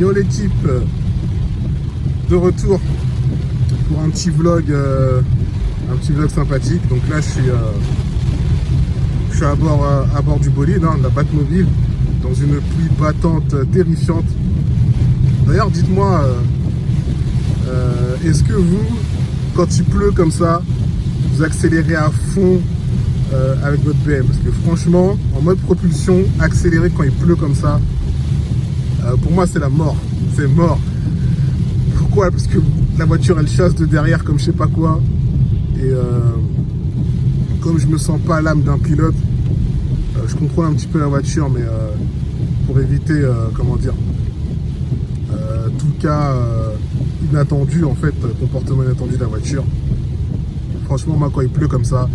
Yo les types, de retour pour un petit vlog sympathique. Donc là je suis à bord du bolide, hein, de la Batmobile, dans une pluie battante terrifiante. D'ailleurs dites-moi, est-ce que vous, quand il pleut comme ça, vous accélérez à fond avec votre BM? Parce que franchement, en mode propulsion, accélérer quand il pleut comme ça, pour moi c'est la mort, c'est mort. Pourquoi? Parce que la voiture elle chasse de derrière comme je sais pas quoi, et comme je me sens pas l'âme d'un pilote, je contrôle un petit peu la voiture, mais pour éviter comment dire, tout cas inattendu, en fait, comportement inattendu de la voiture. Franchement, moi quand il pleut comme ça,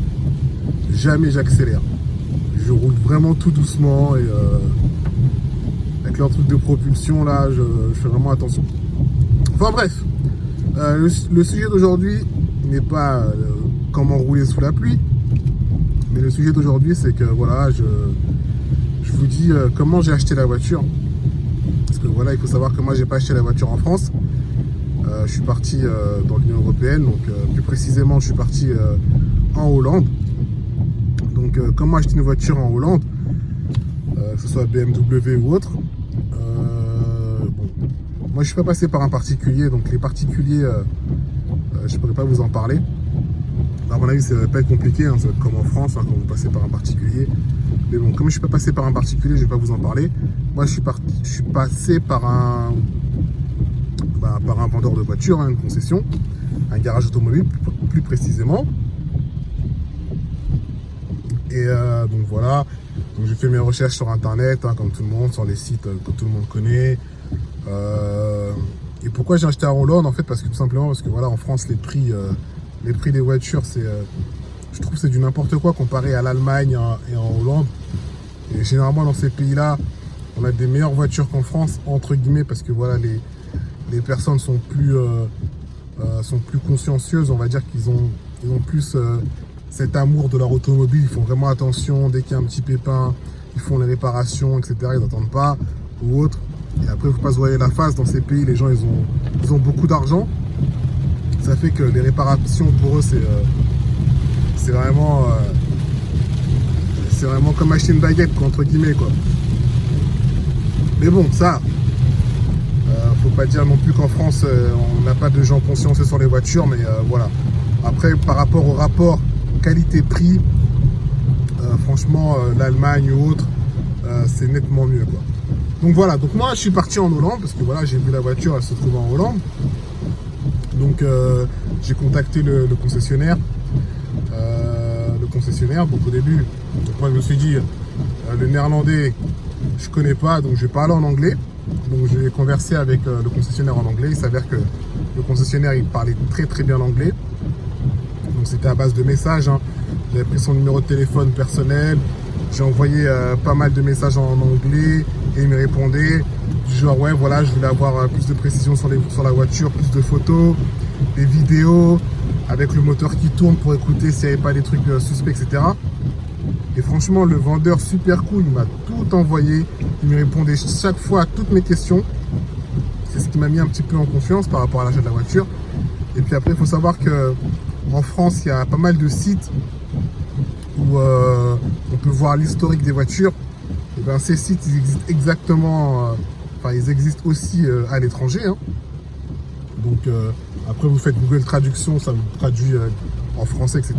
jamais j'accélère, je roule vraiment tout doucement, et avec leur truc de propulsion là, je fais vraiment attention. Enfin bref, le sujet d'aujourd'hui n'est pas comment rouler sous la pluie, mais le sujet d'aujourd'hui c'est que voilà, je vous dis comment j'ai acheté la voiture. Parce que voilà, il faut savoir que moi j'ai pas acheté la voiture en France, je suis parti dans l'Union Européenne, donc plus précisément je suis parti en Hollande. Donc comment acheter une voiture en Hollande, que ce soit BMW ou autre. Moi je suis pas passé par un particulier, donc les particuliers je pourrais pas vous en parler. À mon avis ça va pas être compliqué, hein, ça va être comme en France, hein, quand vous passez par un particulier. Mais bon, comme je suis pas passé par un particulier, je vais pas vous en parler. Moi je suis passé par un vendeur de voitures, hein, une concession, un garage automobile plus précisément. Et donc voilà, donc j'ai fait mes recherches sur internet, hein, comme tout le monde, sur les sites que tout le monde connaît. Et pourquoi j'ai acheté en Hollande? En fait, parce que tout simplement parce que voilà, en France les prix des voitures, c'est je trouve c'est du n'importe quoi comparé à l'Allemagne et en Hollande. Et généralement dans ces pays-là, on a des meilleures voitures qu'en France, entre guillemets, parce que voilà, les personnes sont plus consciencieuses, on va dire qu'ils ont plus cet amour de leur automobile. Ils font vraiment attention dès qu'il y a un petit pépin, ils font les réparations, etc. Ils n'attendent pas ou autre. Et après, il ne faut pas se voiler la face. Dans ces pays, les gens, ils ont beaucoup d'argent. Ça fait que les réparations, pour eux, c'est vraiment comme acheter une baguette, quoi, entre guillemets, quoi. Mais bon, ça, faut pas dire non plus qu'en France, on n'a pas de gens consciencieux sur les voitures, mais voilà. Après, par rapport au rapport qualité-prix, franchement, l'Allemagne ou autre, c'est nettement mieux, quoi. Donc voilà, donc moi je suis parti en Hollande parce que voilà, j'ai vu la voiture, elle se trouve en Hollande. Donc j'ai contacté le concessionnaire. Donc au début, donc moi je me suis dit, le néerlandais je connais pas, donc je vais parler en anglais. Donc j'ai conversé avec le concessionnaire en anglais. Il s'avère que le concessionnaire il parlait très très bien l'anglais. Donc c'était à base de messages, hein. J'avais pris son numéro de téléphone personnel. J'ai envoyé pas mal de messages en anglais et il me répondait du genre ouais voilà, je voulais avoir plus de précision sur la voiture, plus de photos, des vidéos avec le moteur qui tourne pour écouter s'il n'y avait pas des trucs suspects, etc. Et franchement le vendeur super cool, il m'a tout envoyé, il me répondait chaque fois à toutes mes questions. C'est ce qui m'a mis un petit peu en confiance par rapport à l'achat de la voiture. Et puis après il faut savoir que en France il y a pas mal de sites où on peut voir l'historique des voitures. Et ben ces sites ils existent exactement, ils existent aussi à l'étranger, hein. Donc après vous faites Google Traduction, ça vous traduit en français, etc.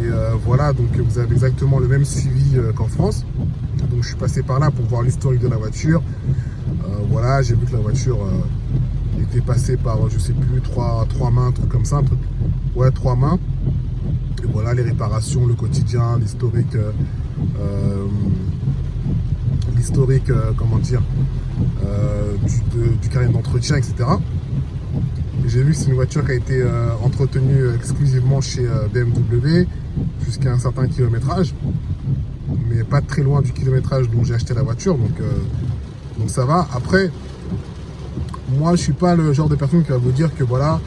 Et voilà, donc vous avez exactement le même suivi qu'en France. Donc je suis passé par là pour voir l'historique de la voiture. Voilà, j'ai vu que la voiture était passée par, je sais plus, trois mains, un truc comme ça, un truc, ouais, 3 mains. Et voilà, les réparations, le quotidien, l'historique, comment dire, du carnet d'entretien, etc. J'ai vu que c'est une voiture qui a été entretenue exclusivement chez BMW jusqu'à un certain kilométrage, mais pas très loin du kilométrage dont j'ai acheté la voiture, donc ça va. Après, moi je suis pas le genre de personne qui va vous dire que voilà,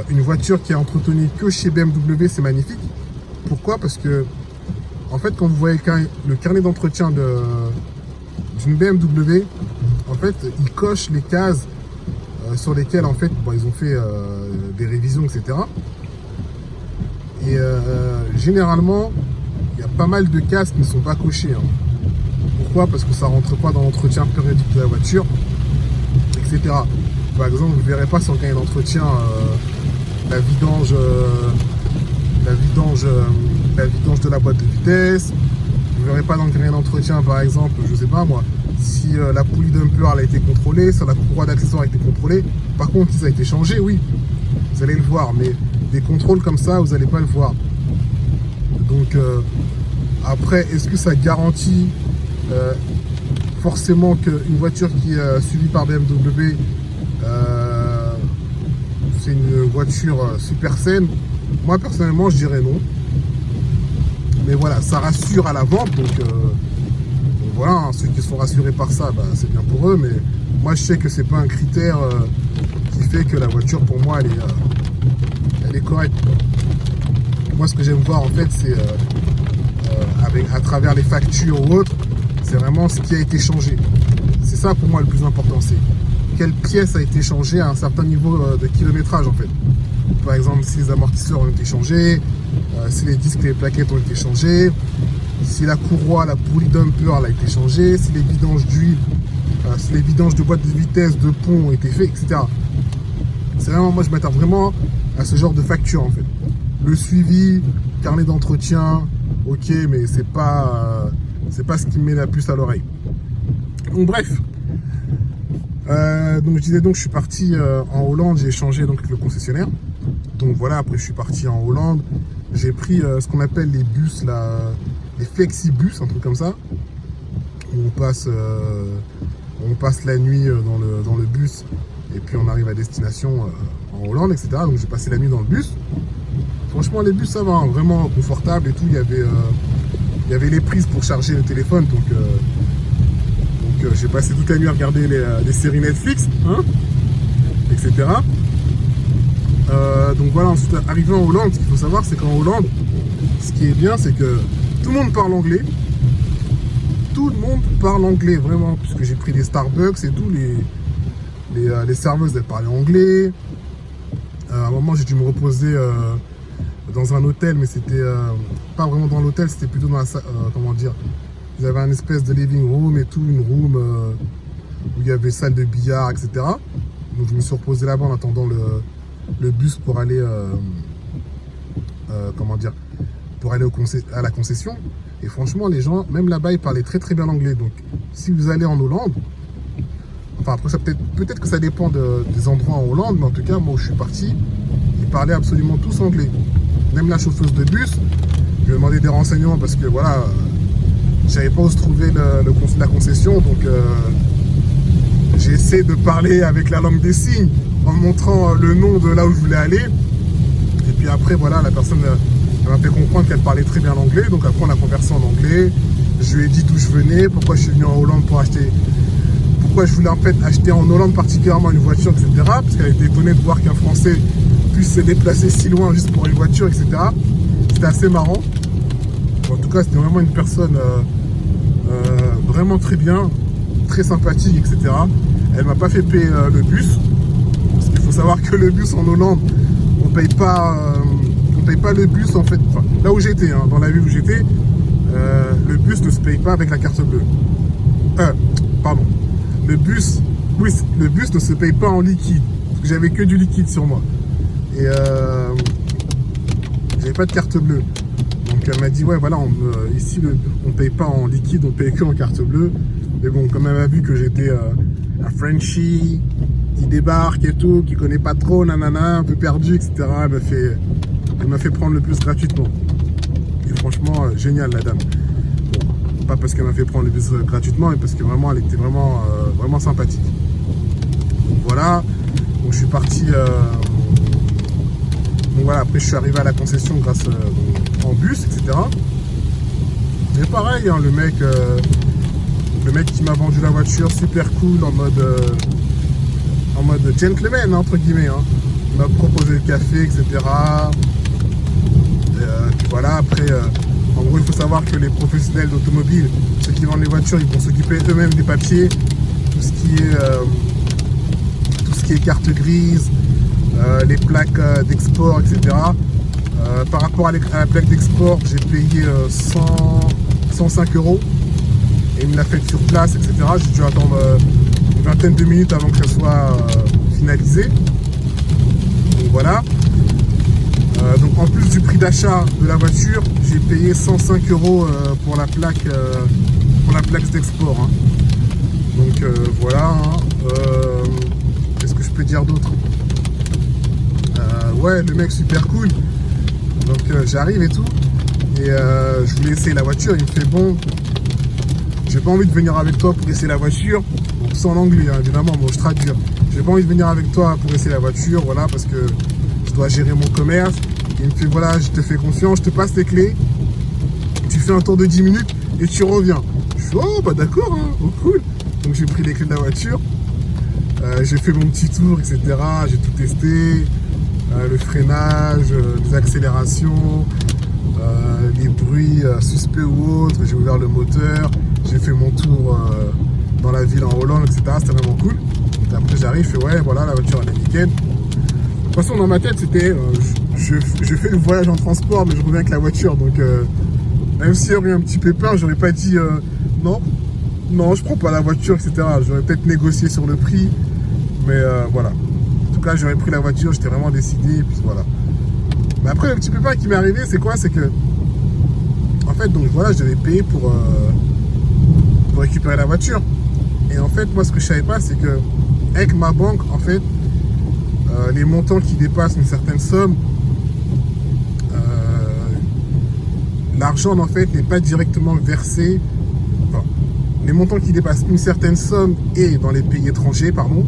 une voiture qui est entretenue que chez BMW c'est magnifique. Pourquoi? Parce que en fait quand vous voyez le carnet d'entretien d'une BMW, en fait, ils cochent les cases sur lesquelles, en fait, bon, ils ont fait des révisions, etc. Et généralement, il y a pas mal de cases qui ne sont pas cochées. Hein. Pourquoi? Parce que ça rentre pas dans l'entretien périodique de la voiture, etc. Par exemple, vous ne verrez pas sur le cahier d'entretien la vidange de la boîte de vitesse. Vous ne verrez pas dans le cahier d'entretien, par exemple, je sais pas moi, si la poulie dumper elle a été contrôlée, si la courroie d'accessoire a été contrôlée. Par contre, si ça a été changé, oui, vous allez le voir. Mais des contrôles comme ça, vous n'allez pas le voir. Donc, après, est-ce que ça garantit forcément qu'une voiture qui est suivie par BMW, c'est une voiture super saine? Moi, personnellement, je dirais non. Mais voilà, ça rassure à la vente, donc voilà, hein, ceux qui sont rassurés par ça, bah, c'est bien pour eux, mais moi je sais que c'est pas un critère qui fait que la voiture, pour moi, elle est correcte. Moi, ce que j'aime voir, en fait, c'est à travers les factures ou autres, c'est vraiment ce qui a été changé. C'est ça, pour moi, le plus important, c'est quelle pièce a été changée à un certain niveau de kilométrage, en fait. Par exemple, si les amortisseurs ont été changés, si les disques et les plaquettes ont été changés, si la courroie, la poulie dumper a été changée, si les vidanges d'huile, si les vidanges de boîte de vitesse, de pont ont été faits, etc. C'est vraiment, moi je m'attends vraiment à ce genre de facture en fait. Le suivi, carnet d'entretien, ok, mais c'est pas ce qui me met la puce à l'oreille. Donc bref. Donc je disais, donc je suis parti en Hollande, j'ai échangé donc avec le concessionnaire. Donc voilà, après je suis parti en Hollande, j'ai pris ce qu'on appelle les bus, là, les flexibus, un truc comme ça, où on passe la nuit dans le bus et puis on arrive à destination en Hollande, etc. Donc j'ai passé la nuit dans le bus. Franchement, les bus ça va, hein, vraiment confortable et tout. Il y avait les prises pour charger le téléphone, donc j'ai passé toute la nuit à regarder les séries Netflix, hein, etc. Donc voilà, ensuite arrivé en Hollande, ce qu'il faut savoir, c'est qu'en Hollande, ce qui est bien, c'est que tout le monde parle anglais. Tout le monde parle anglais, vraiment, puisque j'ai pris des Starbucks et tout, les serveuses, elles parlaient anglais. À un moment, j'ai dû me reposer dans un hôtel, mais c'était pas vraiment dans l'hôtel, c'était plutôt dans la salle, comment dire, ils avaient un espèce de living room et tout, une room où il y avait salle de billard, etc. Donc je me suis reposé là-bas en attendant le bus pour aller, comment dire, pour aller à la concession. Et franchement, les gens, même là-bas, ils parlaient très très bien anglais. Donc, si vous allez en Hollande, enfin après ça peut-être que ça dépend des endroits en Hollande, mais en tout cas, moi où je suis parti, ils parlaient absolument tous anglais. Même la chauffeuse de bus, je lui ai demandé des renseignements parce que voilà, je savais pas où se trouvait la concession, donc j'ai essayé de parler avec la langue des signes en montrant le nom de là où je voulais aller. Et puis après, voilà, la personne elle m'a fait comprendre qu'elle parlait très bien l'anglais. Donc après, on a conversé en anglais. Je lui ai dit d'où je venais, pourquoi je suis venu en Hollande pour acheter, pourquoi je voulais en fait acheter en Hollande particulièrement une voiture, etc. Parce qu'elle était étonnée de voir qu'un Français puisse se déplacer si loin juste pour une voiture, etc. C'était assez marrant. En tout cas, c'était vraiment une personne vraiment très bien, très sympathique, etc. Elle m'a pas fait payer le bus. Parce qu'il faut savoir que le bus en Hollande, on paye pas le bus en fait. Enfin, là où j'étais, hein, dans la ville où j'étais, le bus ne se paye pas avec la carte bleue. Pardon. Le bus ne se paye pas en liquide. Parce que j'avais que du liquide sur moi. Et j'avais pas de carte bleue. Donc elle m'a dit ouais voilà, ici on paye pas en liquide, on paye que en carte bleue. Mais bon, comme elle m'a vu que j'étais un Frenchie qui débarque et tout, qui connaît pas trop, nanana, un peu perdu, etc. Elle m'a fait prendre le bus gratuitement. Et franchement, génial la dame. Bon, pas parce qu'elle m'a fait prendre le bus gratuitement, mais parce que vraiment elle était vraiment, vraiment sympathique. Donc voilà, donc je suis parti. Donc voilà, après je suis arrivé à la concession grâce en bus, etc. Mais pareil, hein, le mec qui m'a vendu la voiture, super cool, en mode gentleman, entre guillemets. Hein. Il m'a proposé le café, etc. Puis voilà, après, en gros, il faut savoir que les professionnels d'automobile, ceux qui vendent les voitures, ils vont s'occuper eux-mêmes des papiers. tout ce qui est carte grise, les plaques d'export, etc. Par rapport à la plaque d'export, j'ai payé 105 euros et il me l'a fait sur place, etc. J'ai dû attendre une vingtaine de minutes avant que ça soit finalisé. Donc voilà. Donc en plus du prix d'achat de la voiture, j'ai payé 105 euros pour la plaque d'export. Hein. Donc voilà. Hein. Qu'est-ce que je peux dire d'autre? Ouais, le mec super cool. Donc j'arrive et tout. Et je voulais essayer la voiture. Il me fait bon, j'ai pas envie de venir avec toi pour essayer la voiture. Donc c'est en anglais, hein, évidemment, bon, je traduis. J'ai pas envie de venir avec toi pour essayer la voiture, voilà, parce que je dois gérer mon commerce. Il me fait voilà, je te fais confiance, je te passe les clés. Tu fais un tour de 10 minutes et tu reviens. Je fais oh bah d'accord, hein, oh, cool. Donc j'ai pris les clés de la voiture. J'ai fait mon petit tour, etc. J'ai tout testé. Le freinage, les accélérations, les bruits suspects ou autres. J'ai ouvert le moteur. J'ai fait mon tour dans la ville en Hollande, etc. C'était vraiment cool. Et après j'arrive, je fais ouais, voilà, la voiture elle est nickel. De toute façon, dans ma tête, c'était je fais le voyage en transport, mais je reviens avec la voiture. Donc, même s'il y aurait un petit pépin, j'aurais pas dit non, je prends pas la voiture, etc. J'aurais peut-être négocié sur le prix, mais voilà. En tout cas, j'aurais pris la voiture, j'étais vraiment décidé, et puis voilà. Mais après, le petit pépin qui m'est arrivé, c'est quoi? C'est que, en fait, donc voilà, je devais payer pour récupérer la voiture. Et en fait, moi, ce que je savais pas, c'est que, avec ma banque, en fait, les montants qui dépassent une certaine somme, l'argent en fait n'est pas directement versé. Enfin, les montants qui dépassent une certaine somme et dans les pays étrangers, pardon,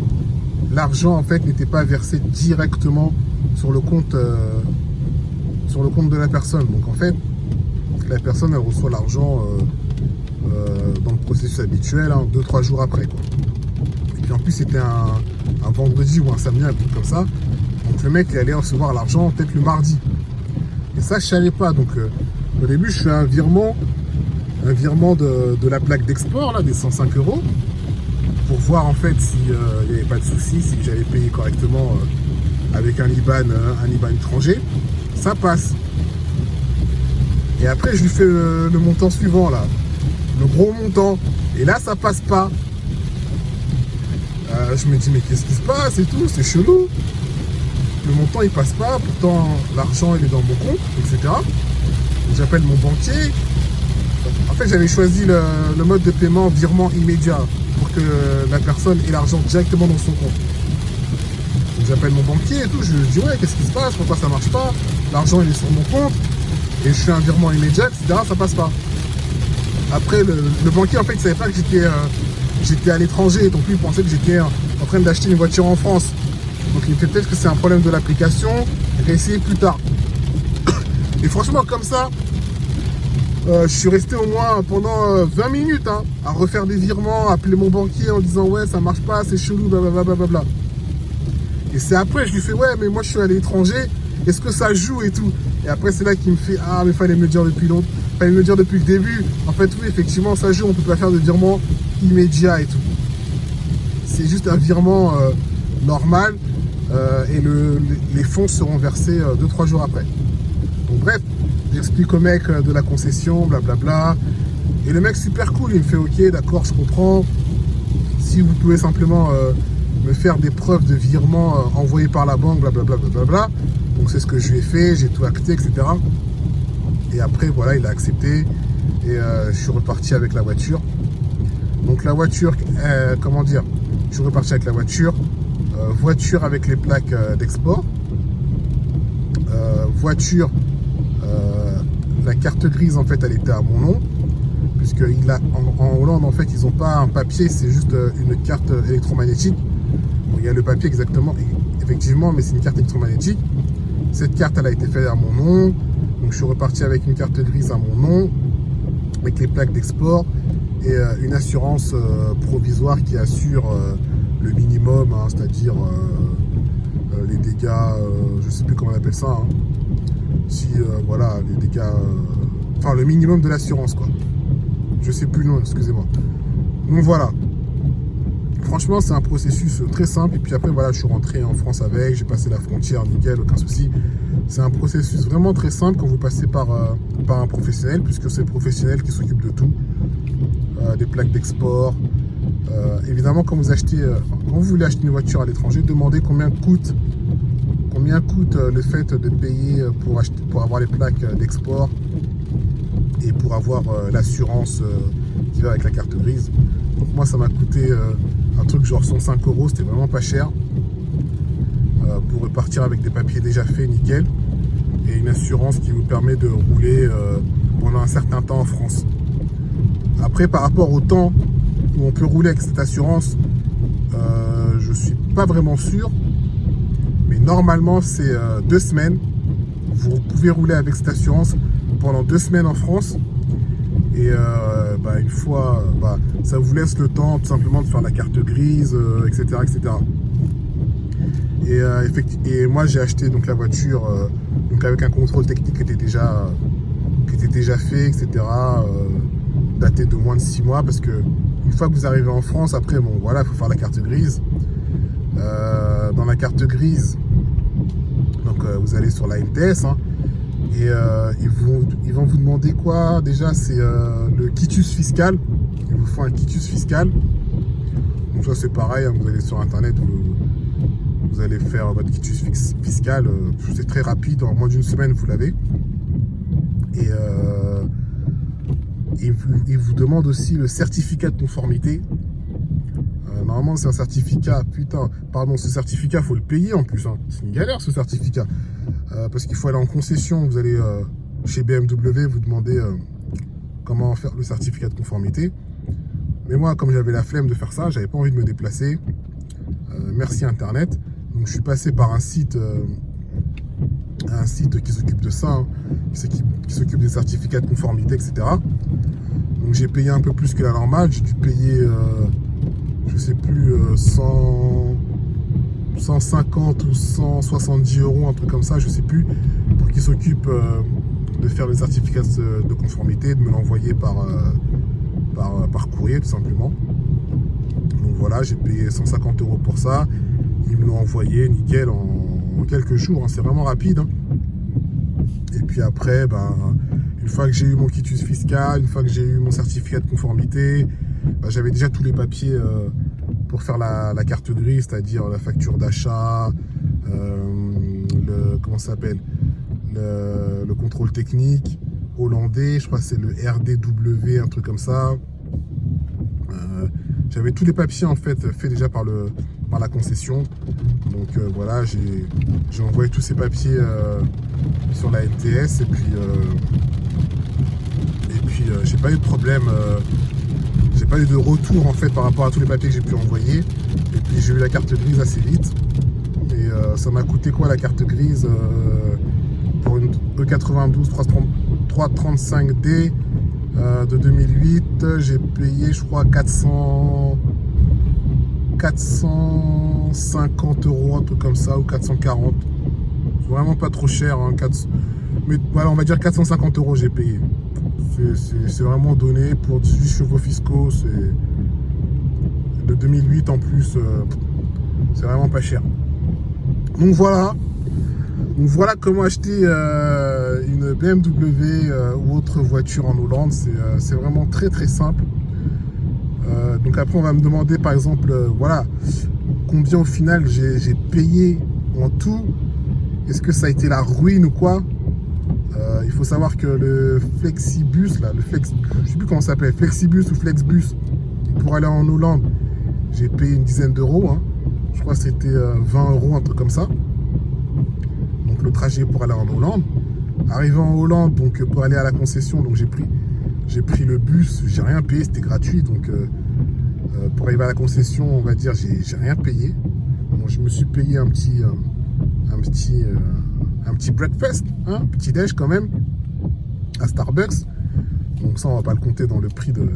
l'argent en fait n'était pas versé directement sur le compte de la personne. Donc en fait, la personne elle reçoit l'argent dans le processus habituel, hein, 2-3 jours après, quoi. Et puis en plus c'était un vendredi ou un samedi, un truc comme ça. Donc le mec il allait recevoir l'argent peut-être le mardi. Et ça je savais pas. Donc au début je fais un virement de la plaque d'export là, des 105 euros, pour voir en fait s'il n'y avait pas de souci, si j'avais payé correctement avec un IBAN étranger. Ça passe. Et après je lui fais le montant suivant là, le gros montant. Et là ça passe pas. Je me dis mais qu'est-ce qui se passe et tout, c'est chelou. Le montant il passe pas, pourtant l'argent il est dans mon compte, etc. J'appelle mon banquier. En fait j'avais choisi le mode de paiement virement immédiat pour que la personne ait l'argent directement dans son compte. Donc j'appelle mon banquier et tout, je lui dis ouais qu'est-ce qui se passe, pourquoi ça marche pas, l'argent il est sur mon compte et je fais un virement immédiat, etc. Ça passe pas. Après le banquier en fait il savait pas que j'étais à l'étranger, donc lui il pensait que j'étais en train d'acheter une voiture en France. Donc il me fait peut-être que c'est un problème de l'application, réessayer plus tard. Et franchement comme ça, je suis resté au moins pendant 20 minutes hein, à refaire des virements, à appeler mon banquier en disant ouais ça marche pas, c'est chelou, blablabla. Et c'est après je lui fais ouais mais moi je suis à l'étranger, est-ce que ça joue et tout. Et après c'est là qu'il me fait ah mais fallait me le dire depuis longtemps, fallait me le dire depuis le début. En fait oui effectivement ça joue, on peut pas faire de virement immédiat et tout. C'est juste un virement normal et les fonds seront versés 2-3 jours après. Donc bref, j'explique au mec de la concession, blablabla. Et le mec super cool, il me fait ok d'accord je comprends. Si vous pouvez simplement me faire des preuves de virement envoyés par la banque, blablabla. Donc c'est ce que je lui ai fait, j'ai tout acté, etc. Et après voilà, il a accepté et je suis reparti avec la voiture. Donc la voiture, comment dire, je suis reparti avec la voiture. Voiture avec les plaques d'export. Voiture, la carte grise en fait elle était à mon nom. Puisque en Hollande en fait ils n'ont pas un papier, c'est juste une carte électromagnétique. Bon, il y a le papier exactement, effectivement, mais c'est une carte électromagnétique. Cette carte elle a été faite à mon nom. Donc je suis reparti avec une carte grise à mon nom, avec les plaques d'export et une assurance provisoire qui assure le minimum, hein, c'est-à-dire les dégâts, je sais plus comment on appelle ça, hein. Si voilà, les dégâts, enfin le minimum de l'assurance quoi. Je sais plus le nom, excusez-moi. Donc voilà. franchement, c'est un processus très simple. Et puis après, voilà, je suis rentré en France avec, j'ai passé la frontière, nickel, aucun souci. C'est un processus vraiment très simple quand vous passez par un professionnel, puisque c'est le professionnel qui s'occupe de tout, des plaques d'export. Évidemment, quand vous voulez acheter une voiture à l'étranger, demandez combien coûte le fait de payer pour avoir les plaques d'export et pour avoir l'assurance qui va avec la carte grise. Donc moi, ça m'a coûté un truc genre 105 €, c'était vraiment pas cher, pour repartir avec des papiers déjà faits, nickel, et une assurance qui vous permet de rouler pendant un certain temps en France. Après, par rapport au temps où on peut rouler avec cette assurance, je suis pas vraiment sûr, mais normalement c'est 2 semaines. Vous pouvez rouler avec cette assurance pendant 2 semaines en France, et une fois, ça vous laisse le temps tout simplement de faire la carte grise, etc., etc. Et moi j'ai acheté donc la voiture donc avec un contrôle technique qui était déjà fait, etc., daté de moins de 6 mois, parce que une fois que vous arrivez en France, après, bon, voilà, il faut faire la carte grise. Dans la carte grise, donc vous allez sur la NTS, hein, et ils vont vous demander quoi? Déjà, c'est le quitus fiscal. Il vous faut un quitus fiscal. Donc ça, c'est pareil, hein, vous allez sur Internet, vous allez faire votre quitus fiscal. C'est très rapide, en moins d'une semaine, vous l'avez. Et il vous demande aussi le certificat de conformité. Normalement, c'est un certificat. Ce certificat, il faut le payer en plus. Hein. C'est une galère, ce certificat. Parce qu'il faut aller en concession. Vous allez chez BMW, vous demandez comment faire le certificat de conformité. Mais moi, comme j'avais la flemme de faire ça, j'avais pas envie de me déplacer. Merci Internet. Donc, je suis passé par un site qui s'occupe de ça, hein, qui s'occupe des certificats de conformité, etc. Donc j'ai payé un peu plus que la normale, j'ai dû payer, je sais plus, 150 ou 170 €, un truc comme ça, je sais plus, pour qu'ils s'occupent de faire le certificat de conformité, de me l'envoyer par courrier tout simplement. Donc voilà, j'ai payé 150 € pour ça, ils me l'ont envoyé nickel en quelques jours, hein, c'est vraiment rapide, hein. Et puis après, une fois que j'ai eu mon quitus fiscal, une fois que j'ai eu mon certificat de conformité, j'avais déjà tous les papiers pour faire la carte grise, c'est-à-dire la facture d'achat, le contrôle technique hollandais, je crois que c'est le RDW, un truc comme ça. J'avais tous les papiers en fait déjà par la concession. Donc voilà, j'ai envoyé tous ces papiers sur la NTS, et puis j'ai pas eu de problème, j'ai pas eu de retour en fait par rapport à tous les papiers que j'ai pu envoyer. Et puis j'ai eu la carte grise assez vite, et ça m'a coûté quoi la carte grise pour une E92 335D de 2008, j'ai payé je crois 450 €, un truc comme ça, ou 440. C'est vraiment pas trop cher, hein, mais voilà, on va dire 450 € j'ai payé. C'est vraiment donné pour 18 chevaux fiscaux, c'est de 2008 en plus, c'est vraiment pas cher. Donc voilà comment acheter une BMW ou autre voiture en Hollande. C'est vraiment très très simple. Donc après on va me demander par exemple voilà, combien au final j'ai payé en tout. Est-ce que ça a été la ruine ou quoi? Il faut savoir que le Flexibus, là, je sais plus comment ça s'appelle, Flexibus ou Flexbus, pour aller en Hollande, j'ai payé une dizaine d'euros, hein. Je crois que c'était 20 €, un truc comme ça. Donc le trajet pour aller en Hollande. Arrivé en Hollande, donc pour aller à la concession, donc j'ai pris le bus, j'ai rien payé, c'était gratuit. Donc pour arriver à la concession, on va dire, j'ai rien payé. Bon, je me suis payé un petit breakfast, hein, petit déj quand même, à Starbucks. Donc ça, on va pas le compter dans le prix de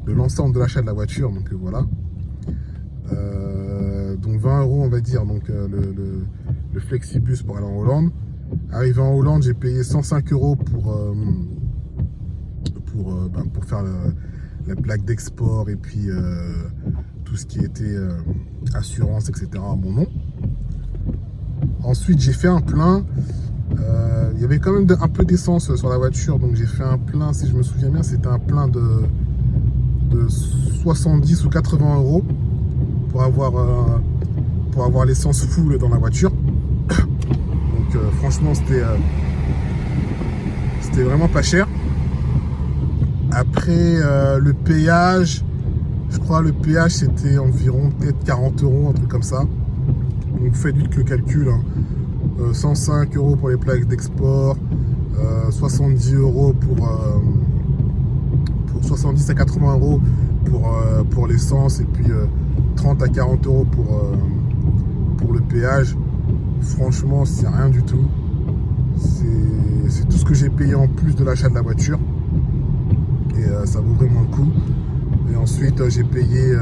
l'ensemble de l'achat de la voiture. Donc voilà. Donc 20 € on va dire, donc le Flexibus pour aller en Hollande. Arrivé en Hollande, j'ai payé 105 € pour faire la plaque d'export, et puis tout tout ce qui était assurance, etc. à mon nom. Ensuite, j'ai fait un plein. Il y avait quand même un peu d'essence sur la voiture, donc j'ai fait un plein, si je me souviens bien, c'était un plein de 70 ou 80 euros pour avoir l'essence full dans la voiture. Donc franchement, c'était vraiment pas cher. Après, le péage, je crois le péage c'était environ peut-être 40 euros, un truc comme ça. Donc faites vite le calcul, hein. 105 euros pour les plaques d'export, 70 euros pour 70 à 80 euros pour l'essence, et puis 30 à 40 euros pour le péage. Franchement, c'est rien du tout. C'est tout ce que j'ai payé en plus de l'achat de la voiture, et ça vaut vraiment le coup. Et ensuite, j'ai payé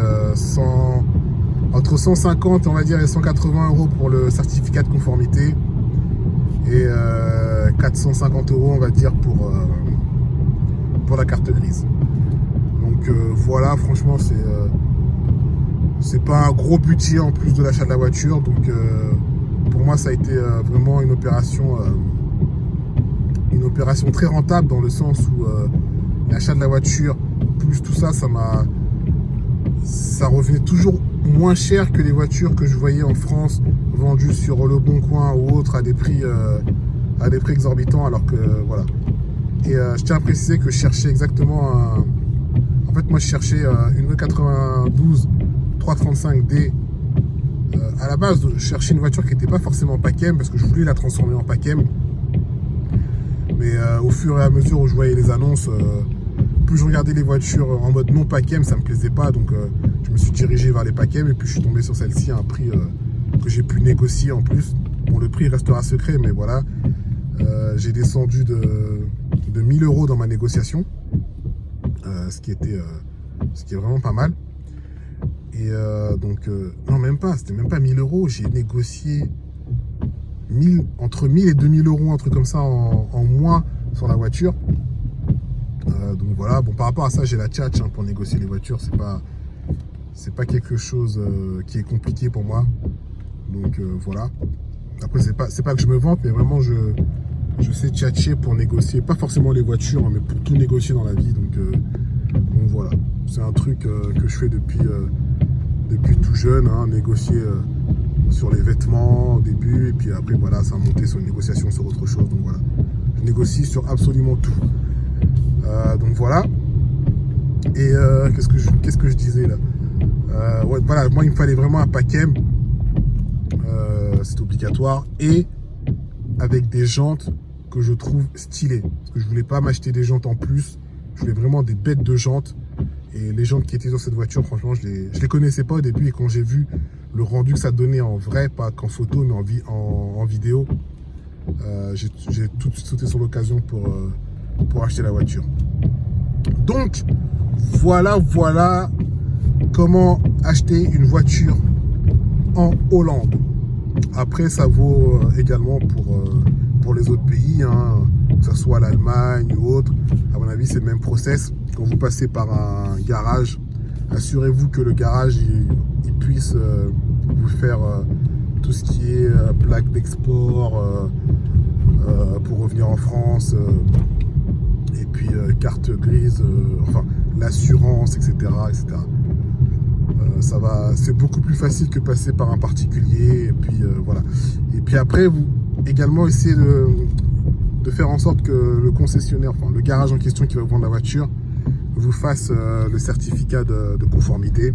entre 150 on va dire et 180 euros pour le certificat de conformité, et 450 euros on va dire pour la carte grise. Donc voilà, franchement c'est pas un gros budget en plus de l'achat de la voiture. Donc pour moi ça a été vraiment une opération très rentable, dans le sens où l'achat de la voiture plus tout ça, ça revenait toujours moins cher que les voitures que je voyais en France vendues sur Le Bon Coin ou autres à des prix exorbitants, alors que voilà. Et je tiens à préciser que je cherchais exactement en fait moi je cherchais une E92 335D. À la base, je cherchais une voiture qui n'était pas forcément PACM, parce que je voulais la transformer en PACM. Mais au fur et à mesure où je voyais les annonces, plus je regardais les voitures en mode non PACM, ça me plaisait pas. Donc je me suis dirigé vers les PACM, et puis je suis tombé sur celle-ci à un prix que j'ai pu négocier en plus. Bon, le prix restera secret, mais voilà. J'ai descendu de 1000 euros dans ma négociation, ce qui est vraiment pas mal. Et donc, non, même pas, c'était même pas 1000 euros. J'ai négocié entre 1000 et 2000 euros, un truc comme ça, en moins sur la voiture. Donc voilà, bon, par rapport à ça, j'ai la tchatch, hein, pour négocier les voitures. C'est pas quelque chose qui est compliqué pour moi. Donc voilà. Après, c'est pas que je me vante, mais vraiment, je sais tchatcher pour négocier, pas forcément les voitures, hein, mais pour tout négocier dans la vie. Donc voilà, c'est un truc que je fais depuis tout jeune, hein, négocier sur les vêtements au début, et puis après voilà, ça a monté sur une négociation sur autre chose. Donc voilà, je négocie sur absolument tout. Donc voilà. Et qu'est-ce que je disais là, ouais, voilà, moi il me fallait vraiment un PACM, c'est obligatoire, et avec des jantes que je trouve stylées, parce que je voulais pas m'acheter des jantes en plus, je voulais vraiment des bêtes de jantes. Et les jantes qui étaient sur cette voiture, franchement, je les connaissais pas au début, et quand j'ai vu le rendu que ça donnait en vrai, pas qu'en photo, mais en vidéo, j'ai tout de suite sauté sur l'occasion pour acheter la voiture. Donc voilà comment acheter une voiture en Hollande. Après, ça vaut également pour les autres pays, hein, que ce soit l'Allemagne ou autre. À mon avis, c'est le même process. Quand vous passez par un garage, assurez-vous que le garage il puisse vous faire tout ce qui est plaque d'export pour revenir en France, et puis carte grise, enfin l'assurance, etc., etc. C'est beaucoup plus facile que passer par un particulier, et puis voilà. Et puis après, vous également essayez de faire en sorte que le concessionnaire, enfin le garage en question qui va vous vendre la voiture, vous fasse le certificat de conformité.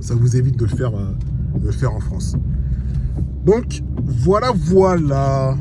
Ça vous évite de le faire en France. Donc voilà.